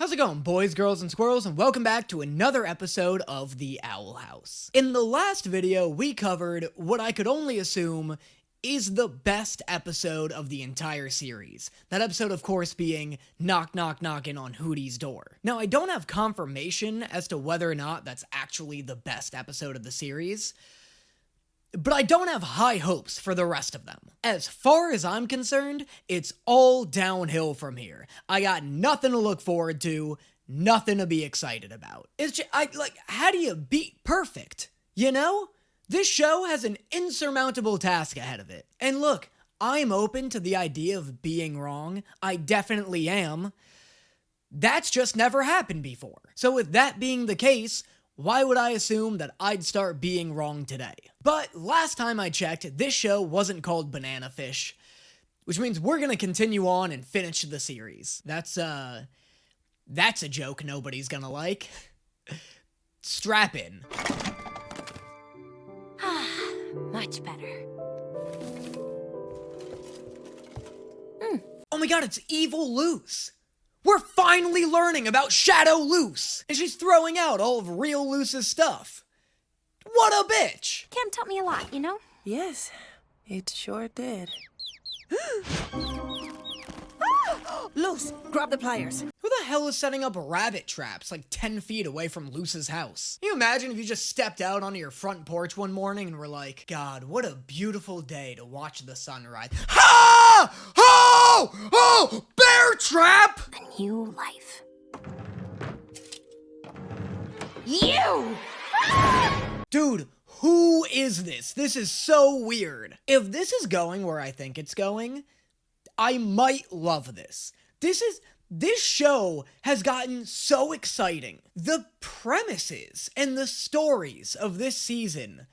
How's it going, boys, girls, and squirrels, and welcome back to another episode of The Owl House. In the last video, we covered what I could only assume is the best episode of the entire series. That episode, of course, being Knock Knock Knockin' on Hootie's Door. Now, I don't have confirmation as to whether or not that's actually the best episode of the series, but I don't have high hopes for the rest of them. As far as I'm concerned, it's all downhill from here. I got nothing to look forward to, nothing to be excited about. It's just, how do you beat perfect? You know? This show has an insurmountable task ahead of it. And look, I'm open to the idea of being wrong. I definitely am. That's just never happened before. So with that being the case, why would I assume that I'd start being wrong today? But last time I checked, this show wasn't called Banana Fish, which means we're gonna continue on and finish the series. That's a joke nobody's gonna like. Strap in. Much better. Oh my god, it's Evil Loose! We're finally learning about Shadow Loose! And she's throwing out all of Real Loose's stuff. What a bitch! Cam taught me a lot, you know? Yes, it sure did. Loose, grab the pliers. Who the hell is setting up rabbit traps like 10 feet away from Loose's house? Can you imagine if you just stepped out onto your front porch one morning and were like, God, what a beautiful day to watch the sunrise. Ha! Oh! Oh! Bear trap! A new life. You! Dude, who is this? This is so weird. If this is going where I think it's going, I might love this. This show has gotten so exciting. The premises and the stories of this season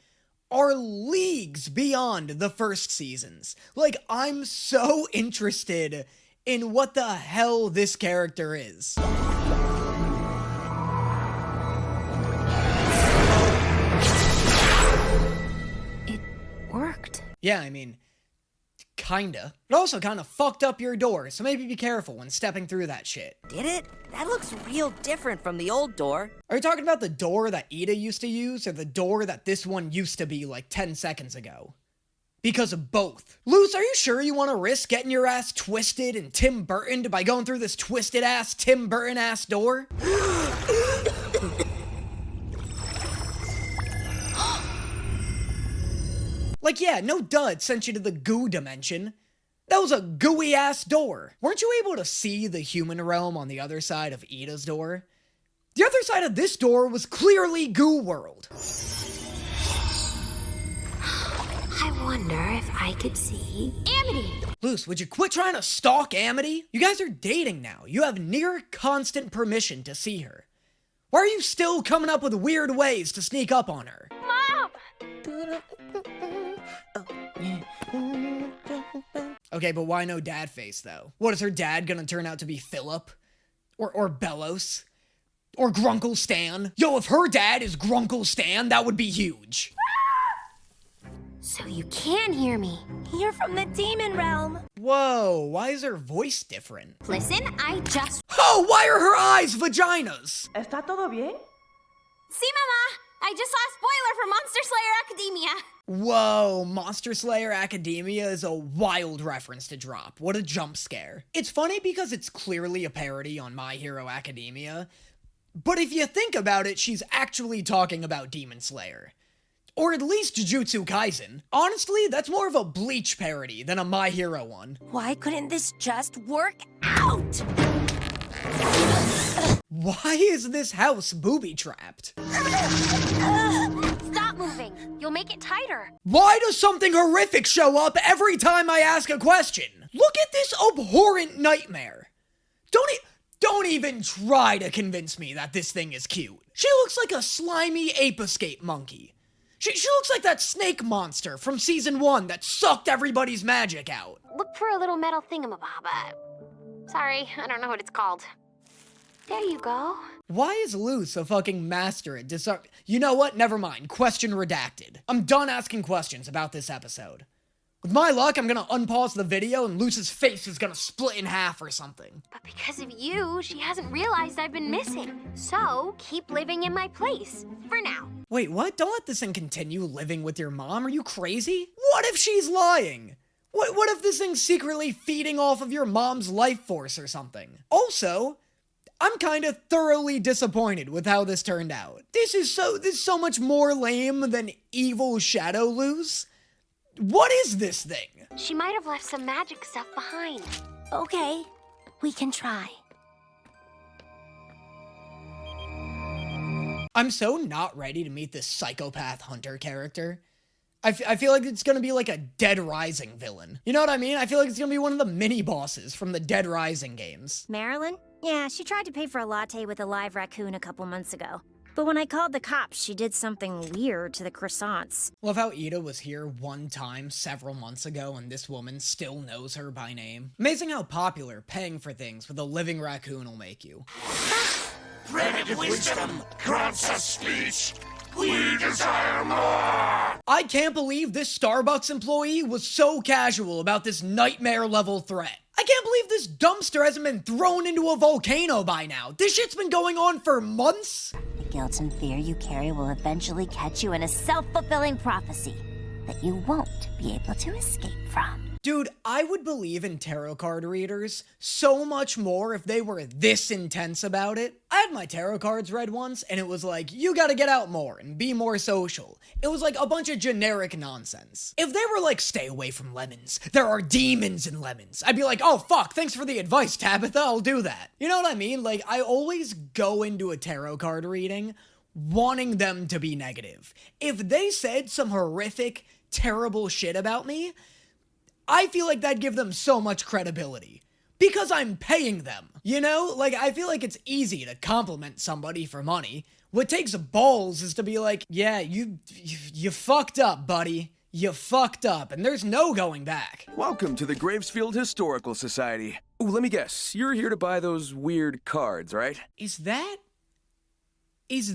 are leagues beyond the first seasons. Like, I'm so interested in what the hell this character is. It worked. Yeah, I mean, kinda. It also kinda fucked up your door, so maybe be careful when stepping through that shit. Did it? That looks real different from the old door. Are you talking about the door that Ida used to use, or the door that this one used to be like 10 seconds ago? Because of both. Luce, are you sure you want to risk getting your ass twisted and Tim Burton'd by going through this twisted-ass, Tim Burton-ass door? Like, yeah, no duh, it sent you to the goo dimension. That was a gooey-ass door. Weren't you able to see the human realm on the other side of Ida's door? The other side of this door was clearly Goo World. I wonder if I could see Amity. Luce, would you quit trying to stalk Amity? You guys are dating now. You have near constant permission to see her. Why are you still coming up with weird ways to sneak up on her? Mom! Okay, but why no dad face, though? What, is her dad gonna turn out to be Philip? Or Bellows? Or Grunkle Stan? Yo, if her dad is Grunkle Stan, that would be huge. So you can hear me. You're from the demon realm. Whoa, why is her voice different? Listen, I just... Oh, why are her eyes vaginas? ¿Está todo bien? See, Mama! I just saw a spoiler for Monster Slayer Academia. Whoa, Monster Slayer Academia is a wild reference to drop. What a jump scare. It's funny because it's clearly a parody on My Hero Academia, but if you think about it, she's actually talking about Demon Slayer. Or at least Jujutsu Kaisen. Honestly, that's more of a Bleach parody than a My Hero one. Why couldn't this just work out? Why is this house booby-trapped? Stop moving. You'll make it tighter. Why does something horrific show up every time I ask a question? Look at this abhorrent nightmare. Don't even try to convince me that this thing is cute. She looks like a slimy ape escape monkey. She looks like that snake monster from season 1 that sucked everybody's magic out. Look for a little metal thingamabob. Sorry, I don't know what it's called. There you go. Why is Luce a fucking master at You know what? Never mind. Question redacted. I'm done asking questions about this episode. With my luck, I'm gonna unpause the video and Luce's face is gonna split in half or something. But because of you, she hasn't realized I've been missing. So, keep living in my place. For now. Wait, what? Don't let this thing continue living with your mom. Are you crazy? What if she's lying? What if this thing's secretly feeding off of your mom's life force or something? Also, I'm kind of thoroughly disappointed with how this turned out. This is so much more lame than evil Shadow Loose. What is this thing? She might have left some magic stuff behind. Okay, we can try. I'm so not ready to meet this psychopath hunter character. I feel like it's gonna be like a Dead Rising villain. You know what I mean? I feel like it's gonna be one of the mini-bosses from the Dead Rising games. Marilyn? Yeah, she tried to pay for a latte with a live raccoon a couple months ago. But when I called the cops, she did something weird to the croissants. Love how Ida was here one time several months ago and this woman still knows her by name. Amazing how popular paying for things with a living raccoon will make you. Primitive wisdom grants us speech. We desire more! I can't believe this Starbucks employee was so casual about this nightmare-level threat. I can't believe this dumpster hasn't been thrown into a volcano by now. This shit's been going on for months. The guilt and fear you carry will eventually catch you in a self-fulfilling prophecy that you won't be able to escape from. Dude, I would believe in tarot card readers so much more if they were this intense about it. I had my tarot cards read once, and it was like, you gotta get out more and be more social. It was like a bunch of generic nonsense. If they were like, stay away from lemons, there are demons in lemons, I'd be like, oh fuck, thanks for the advice, Tabitha, I'll do that. You know what I mean? Like, I always go into a tarot card reading wanting them to be negative. If they said some horrific, terrible shit about me, I feel like that'd give them so much credibility. Because I'm paying them. You know? Like, I feel like it's easy to compliment somebody for money. What takes balls is to be like, yeah, you fucked up, buddy. You fucked up, and there's no going back. Welcome to the Gravesfield Historical Society. Ooh, let me guess. You're here to buy those weird cards, right? Is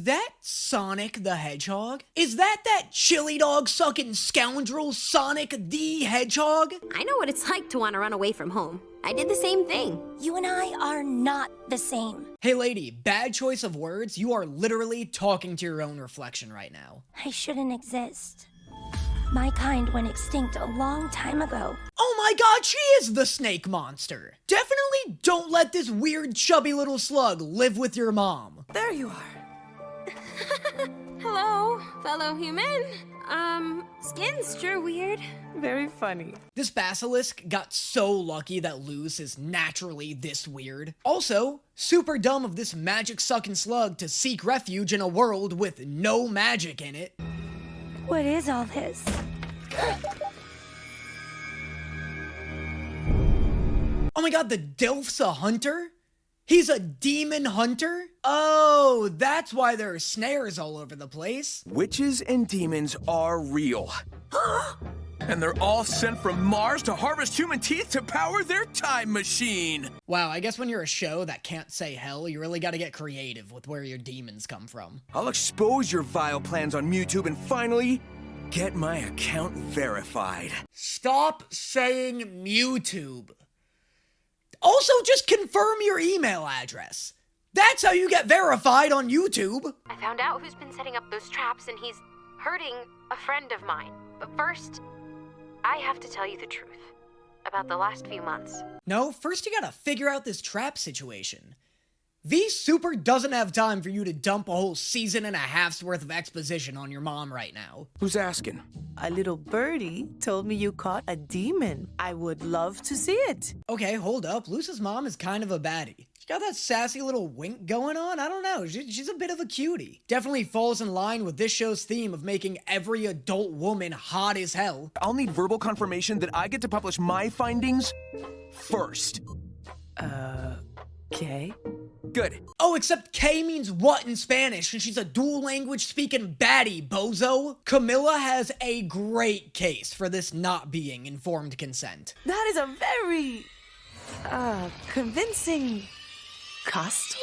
that Sonic the Hedgehog? Is that chili dog sucking scoundrel Sonic the Hedgehog? I know what it's like to want to run away from home. I did the same thing. You and I are not the same. Hey lady, bad choice of words. You are literally talking to your own reflection right now. I shouldn't exist. My kind went extinct a long time ago. Oh my god, she is the snake monster. Definitely don't let this weird chubby little slug live with your mom. There you are. Hello, fellow human. Skin's sure weird. Very funny. This basilisk got so lucky that Luz is naturally this weird. Also, super dumb of this magic-sucking slug to seek refuge in a world with no magic in it. What is all this? Oh my god, the Dilf's a hunter? He's a demon hunter? Oh, that's why there are snares all over the place. Witches and demons are real. And they're all sent from Mars to harvest human teeth to power their time machine. Wow, I guess when you're a show that can't say hell, you really gotta get creative with where your demons come from. I'll expose your vile plans on YouTube and finally get my account verified. Stop saying MewTube. Also, just confirm your email address. That's how you get verified on YouTube. I found out who's been setting up those traps and he's hurting a friend of mine. But first, I have to tell you the truth about the last few months. No, first you gotta figure out this trap situation. V Super doesn't have time for you to dump a whole season and a half's worth of exposition on your mom right now. Who's asking? A little birdie told me you caught a demon. I would love to see it. Okay, hold up. Luce's mom is kind of a baddie. She got that sassy little wink going on. I don't know. She's a bit of a cutie. Definitely falls in line with this show's theme of making every adult woman hot as hell. I'll need verbal confirmation that I get to publish my findings first. Okay. Good. Oh, except K means what in Spanish, and she's a dual language speaking baddie, bozo. Camilla has a great case for this not being informed consent. That is a very, convincing costume?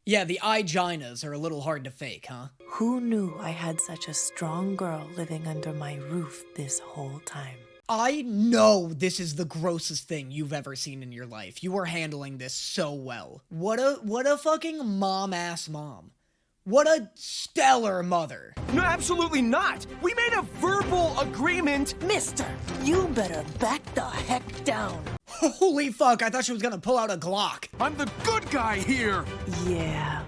Yeah, the eye-ginas are a little hard to fake, huh? Who knew I had such a strong girl living under my roof this whole time? I know this is the grossest thing you've ever seen in your life. You are handling this so well. What a fucking mom-ass mom. What a stellar mother. No, absolutely not. We made a verbal agreement. Mister, you better back the heck down. Holy fuck, I thought she was gonna pull out a Glock. I'm the good guy here. Yeah,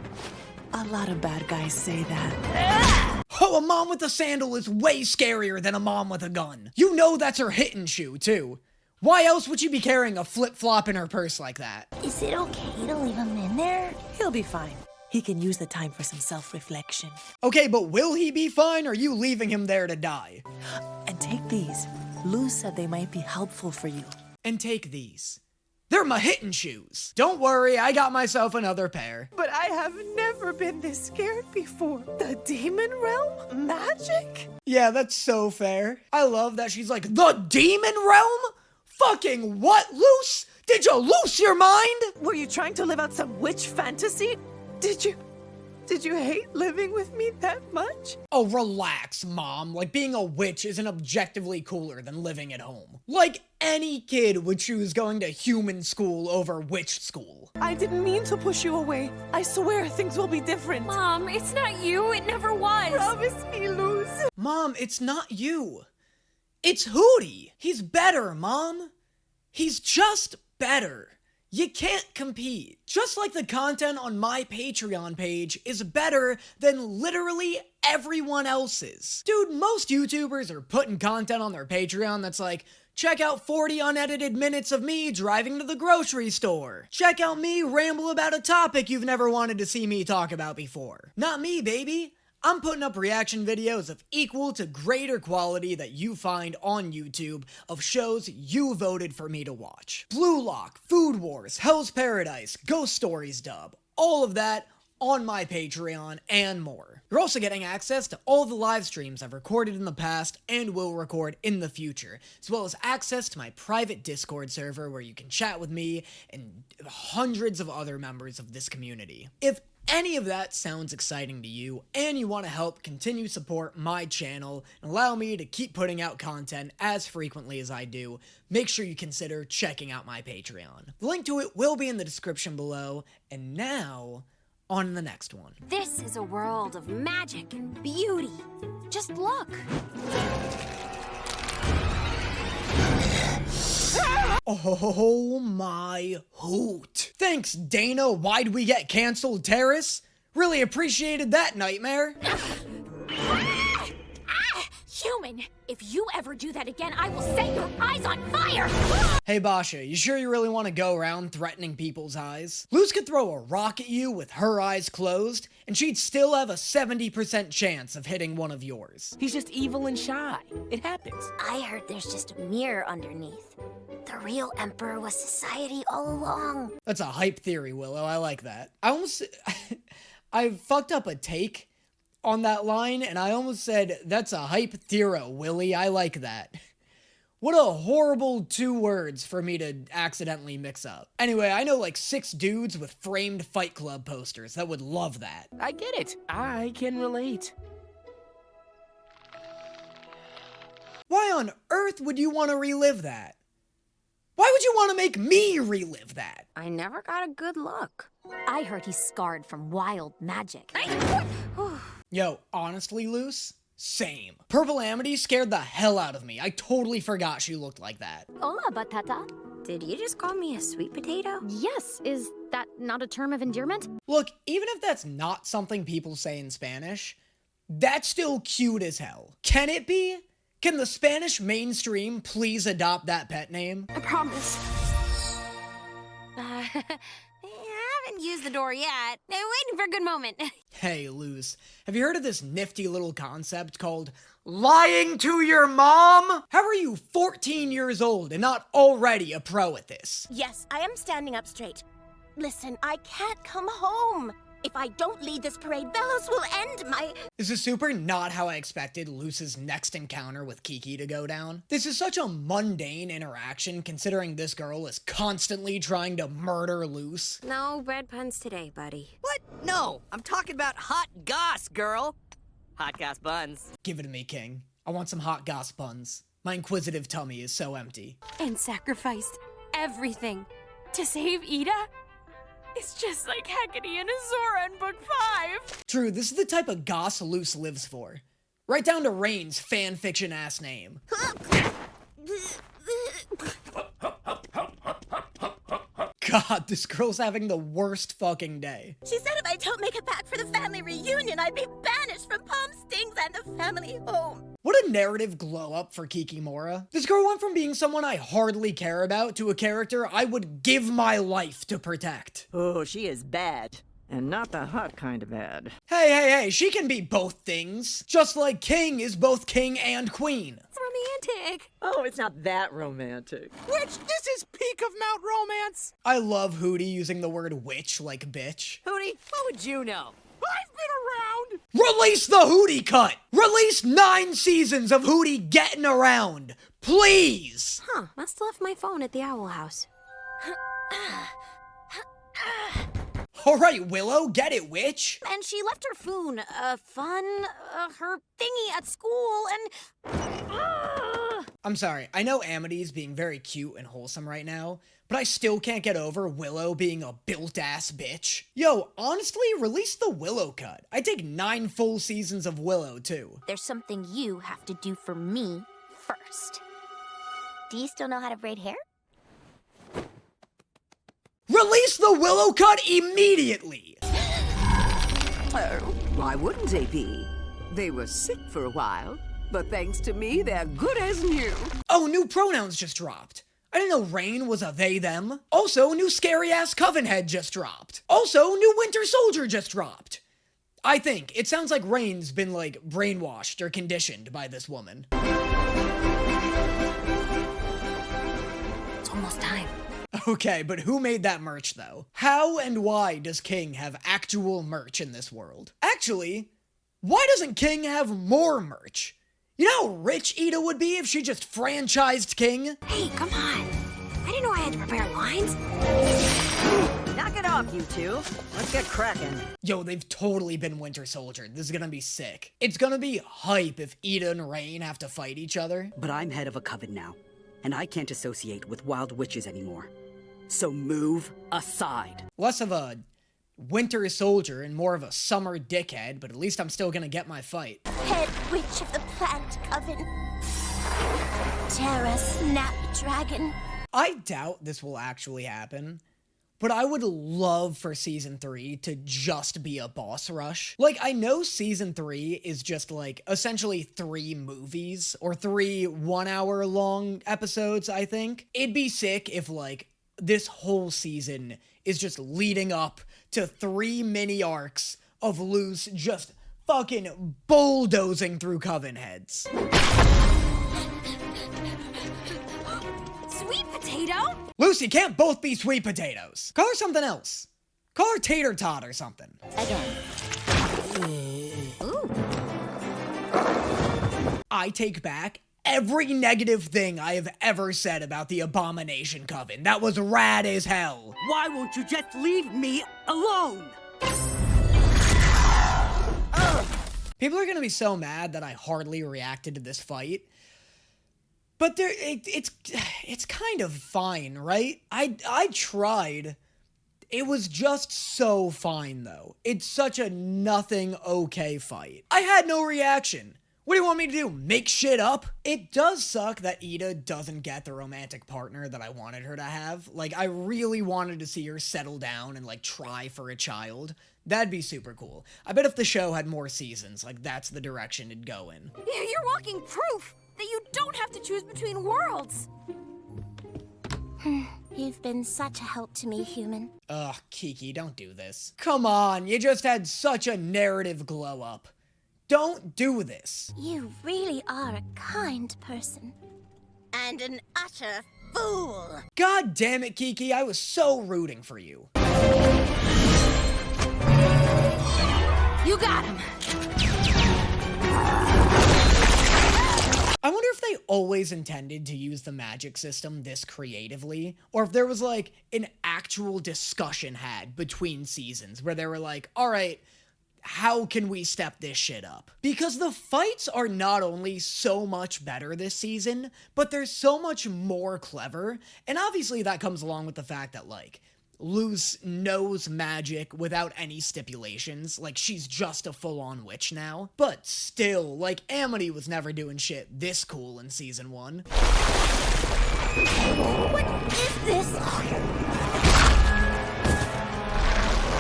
a lot of bad guys say that. Oh, a mom with a sandal is way scarier than a mom with a gun. You know that's her hitting shoe, too. Why else would she be carrying a flip-flop in her purse like that? Is it okay to leave him in there? He'll be fine. He can use the time for some self-reflection. Okay, but will he be fine, or are you leaving him there to die? And take these. Lou said they might be helpful for you. And take these. They're my hitting shoes. Don't worry, I got myself another pair. But I have never been this scared before. The demon realm? Magic? Yeah, that's so fair. I love that she's like, the demon realm? Fucking what, Loose? Did you lose your mind? Were you trying to live out some witch fantasy? Did you hate living with me that much? Oh, relax, Mom. Like, being a witch isn't objectively cooler than living at home. Like, any kid would choose going to human school over witch school. I didn't mean to push you away. I swear things will be different. Mom, it's not you. It never was. Promise me, Luz. Mom, it's not you. It's Hootie. He's better, Mom. He's just better. You can't compete. Just like the content on my Patreon page is better than literally everyone else's. Dude, most YouTubers are putting content on their Patreon that's like, check out 40 unedited minutes of me driving to the grocery store. Check out me ramble about a topic you've never wanted to see me talk about before. Not me, baby. I'm putting up reaction videos of equal to greater quality that you find on YouTube of shows you voted for me to watch. Blue Lock, Food Wars, Hell's Paradise, Ghost Stories dub, all of that on my Patreon and more. You're also getting access to all the live streams I've recorded in the past and will record in the future, as well as access to my private Discord server where you can chat with me and hundreds of other members of this community. If any of that sounds exciting to you, and you want to help continue support my channel and allow me to keep putting out content as frequently as I do, make sure you consider checking out my Patreon. The link to it will be in the description below, and now, on to the next one. This is a world of magic and beauty. Just look. Oh my hoot. Thanks, Dana. Why'd we get canceled, Terrace? Really appreciated that, Nightmare. Human, if you ever do that again, I will set your eyes on fire! Hey, Basha, you sure you really want to go around threatening people's eyes? Luz could throw a rock at you with her eyes closed, and she'd still have a 70% chance of hitting one of yours. He's just evil and shy. It happens. I heard there's just a mirror underneath. The real emperor was society all along. That's a hype theory, Willow. I like that. I fucked up a take on that line, and I almost said, that's a hype theoro, Willie. I like that. What a horrible 2 words for me to accidentally mix up. Anyway, I know like 6 dudes with framed Fight Club posters that would love that. I get it. I can relate. Why on earth would you want to relive that? Why would you want to make me relive that? I never got a good look. I heard he's scarred from wild magic. Yo, honestly, Luce, same. Purple Amity scared the hell out of me. I totally forgot she looked like that. Hola, batata. Did you just call me a sweet potato? Yes, is that not a term of endearment? Look, even if that's not something people say in Spanish, that's still cute as hell. Can it be? Can the Spanish mainstream please adopt that pet name? I promise. I haven't used the door yet. I'm waiting for a good moment. Hey, Luz, have you heard of this nifty little concept called lying to your mom? How are you 14 years old and not already a pro at this? Yes, I am standing up straight. Listen, I can't come home. If I don't lead this parade, Velos will end my... This is super not how I expected Loose's next encounter with Kiki to go down. This is such a mundane interaction considering this girl is constantly trying to murder Loose. No bread puns today, buddy. What? No, I'm talking about hot goss, girl. Hot goss buns. Give it to me, King. I want some hot goss buns. My inquisitive tummy is so empty. And sacrificed everything to save Ida? It's just like Hecate and Azora in Book 5. True, this is the type of goss Loose lives for. Right down to Rain's fanfiction-ass name. God, this girl's having the worst fucking day. She said if I don't make it back for the family reunion, I'd be banished from Palm Stings and the family home. What a narrative glow-up for Kiki Mora. This girl went from being someone I hardly care about to a character I would give my life to protect. Oh, she is bad. And not the hot kind of bad. Hey, she can be both things. Just like King is both king and queen. It's romantic. Oh, it's not that romantic. Which, this is peak of Mount Romance. I love Hootie using the word witch like bitch. Hootie, what would you know? I've been around. Release the Hootie cut! Release 9 seasons of Hootie getting around! Please! Huh, must have left my phone at the Owl House. Alright, Willow, get it, witch? And she left her phone, her thingy at school, and... I'm sorry, I know Amity's being very cute and wholesome right now, but I still can't get over Willow being a built-ass bitch. Yo, honestly, release the Willow cut. I'd take 9 full seasons of Willow, too. There's something you have to do for me first. Do you still know how to braid hair? Release the Willow cut immediately! Oh, why wouldn't they be? They were sick for a while, but thanks to me, they're good as new. Oh, new pronouns just dropped. I didn't know Rain was a they-them. Also, new scary-ass Coven head just dropped. Also, new Winter Soldier just dropped. I think. It sounds like Rain's been, like, brainwashed or conditioned by this woman. It's almost time. Okay, but who made that merch, though? How and why does King have actual merch in this world? Actually, why doesn't King have more merch? You know how rich Ida would be if she just franchised King? Hey, come on. I didn't know I had to prepare lines. Knock it off, you two. Let's get cracking. Yo, they've totally been Winter Soldier. This is gonna be sick. It's gonna be hype if Ida and Rain have to fight each other. But I'm head of a coven now, and I can't associate with wild witches anymore. So move aside. Less of a Winter Soldier and more of a summer dickhead, but at least I'm still gonna get my fight. Head witch of the plant coven. Terra Snapdragon. I doubt this will actually happen, but I would love for Season 3 to just be a boss rush. Like, I know Season 3 is just, like, essentially 3 movies, or 3 one-hour-long episodes, I think. It'd be sick if, like, this whole season is just leading up to 3 mini arcs of Loose just fucking bulldozing through Coven heads. Sweet potato? Lucy can't both be sweet potatoes. Call her something else. Call her tater tot or something. Again. Ooh. I take back every negative thing I have ever said about the Abomination Coven. That was rad as hell. Why won't you just leave me alone? People are gonna be so mad that I hardly reacted to this fight. But it's kind of fine, right? I tried. It was just so fine, though. It's such a nothing okay fight. I had no reaction. What do you want me to do, make shit up? It does suck that Ida doesn't get the romantic partner that I wanted her to have. Like, I really wanted to see her settle down and, like, try for a child. That'd be super cool. I bet if the show had more seasons, like, that's the direction it'd go in. You're walking proof that you don't have to choose between worlds. You've been such a help to me, human. Ugh, Kiki, don't do this. Come on, you just had such a narrative glow up. Don't do this. You really are a kind person. And an utter fool. God damn it, Kiki, I was so rooting for you. You got him. I wonder if they always intended to use the magic system this creatively, or if there was like an actual discussion had between seasons where they were like, all right, how can we step this shit up? Because the fights are not only so much better this season, but they're so much more clever, and obviously that comes along with the fact that, like, Loose knows magic without any stipulations. Like, she's just a full-on witch now. But still, like, Amity was never doing shit this cool in Season 1. What is this?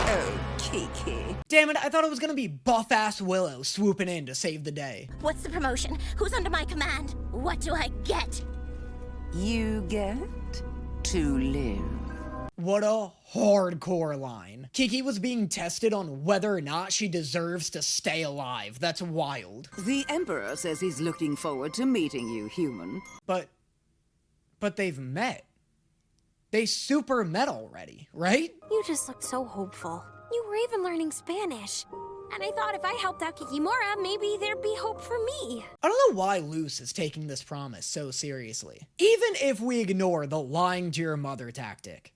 Oh, Kiki. Damn it, I thought it was gonna be buff-ass Willow swooping in to save the day. What's the promotion? Who's under my command? What do I get? You get to live. What a hardcore line. Kiki was being tested on whether or not she deserves to stay alive. That's wild. The Emperor says he's looking forward to meeting you, human. But they've met. They super met already, right? You just looked so hopeful. You were even learning Spanish. And I thought if I helped out Kikimora, maybe there'd be hope for me. I don't know why Loose is taking this promise so seriously. Even if we ignore the lying to your mother tactic,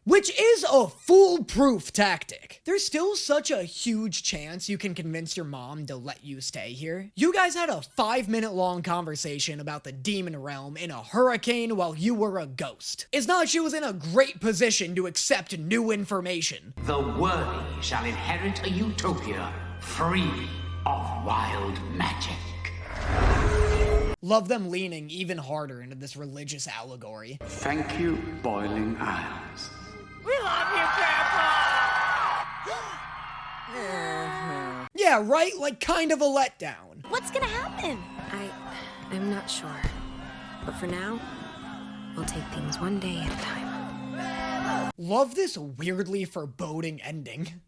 which is a foolproof tactic, there's still such a huge chance you can convince your mom to let you stay here. You guys had a 5-minute long conversation about the demon realm in a hurricane while you were a ghost. It's not like she was in a great position to accept new information. The worthy shall inherit a utopia free of wild magic. Love them leaning even harder into this religious allegory. Thank you, Boiling Isles. We love you, Grandpa! Yeah, right? Like, kind of a letdown. What's gonna happen? I'm not sure. But for now, we'll take things one day at a time. Love this weirdly foreboding ending.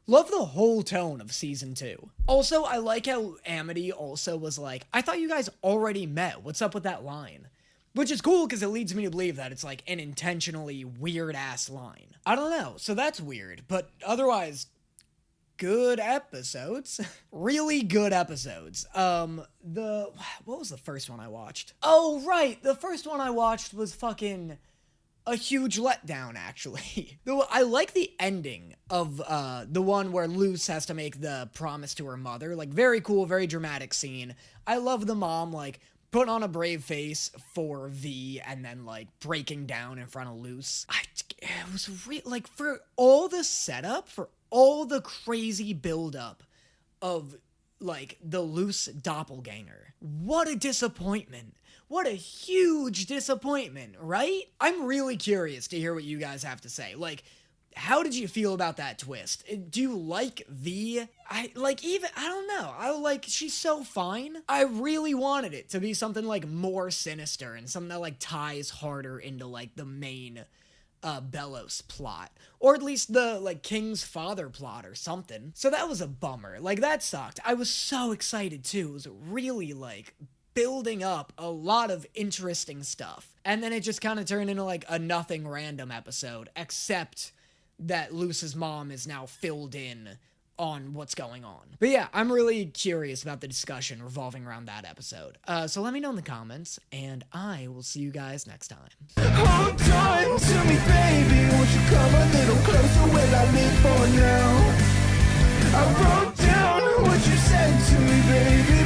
Love the whole tone of Season 2. Also, I like how Amity also was like, I thought you guys already met. What's up with that line? Which is cool because it leads me to believe that it's like an intentionally weird-ass line. I don't know, so that's weird. But otherwise, good episodes. Really good episodes. What was the first one I watched? Oh, right, the first one I watched was fucking a huge letdown, actually. Though I like the ending of the one where Loose has to make the promise to her mother. Like, very cool, very dramatic scene. I love the mom, like, putting on a brave face for V and then, like, breaking down in front of Loose. It was like, for all the setup, for all the crazy buildup of, like, the Loose doppelganger. What a disappointment. What a huge disappointment, right? I'm really curious to hear what you guys have to say. Like, how did you feel about that twist? Do you like V? I don't know. She's so fine. I really wanted it to be something, like, more sinister and something that, like, ties harder into, like, the main Bellows plot. Or at least the, like, King's father plot or something. So that was a bummer. Like, that sucked. I was so excited, too. It was really, like, building up a lot of interesting stuff. And then it just kind of turned into, like, a nothing random episode, except that Loose's mom is now filled in on what's going on. But yeah, I'm really curious about the discussion revolving around that episode. So let me know in the comments, and I will see you guys next time. Hold on to me, baby. Won't you come a little closer where I live for now? I wrote down what you said to me, baby.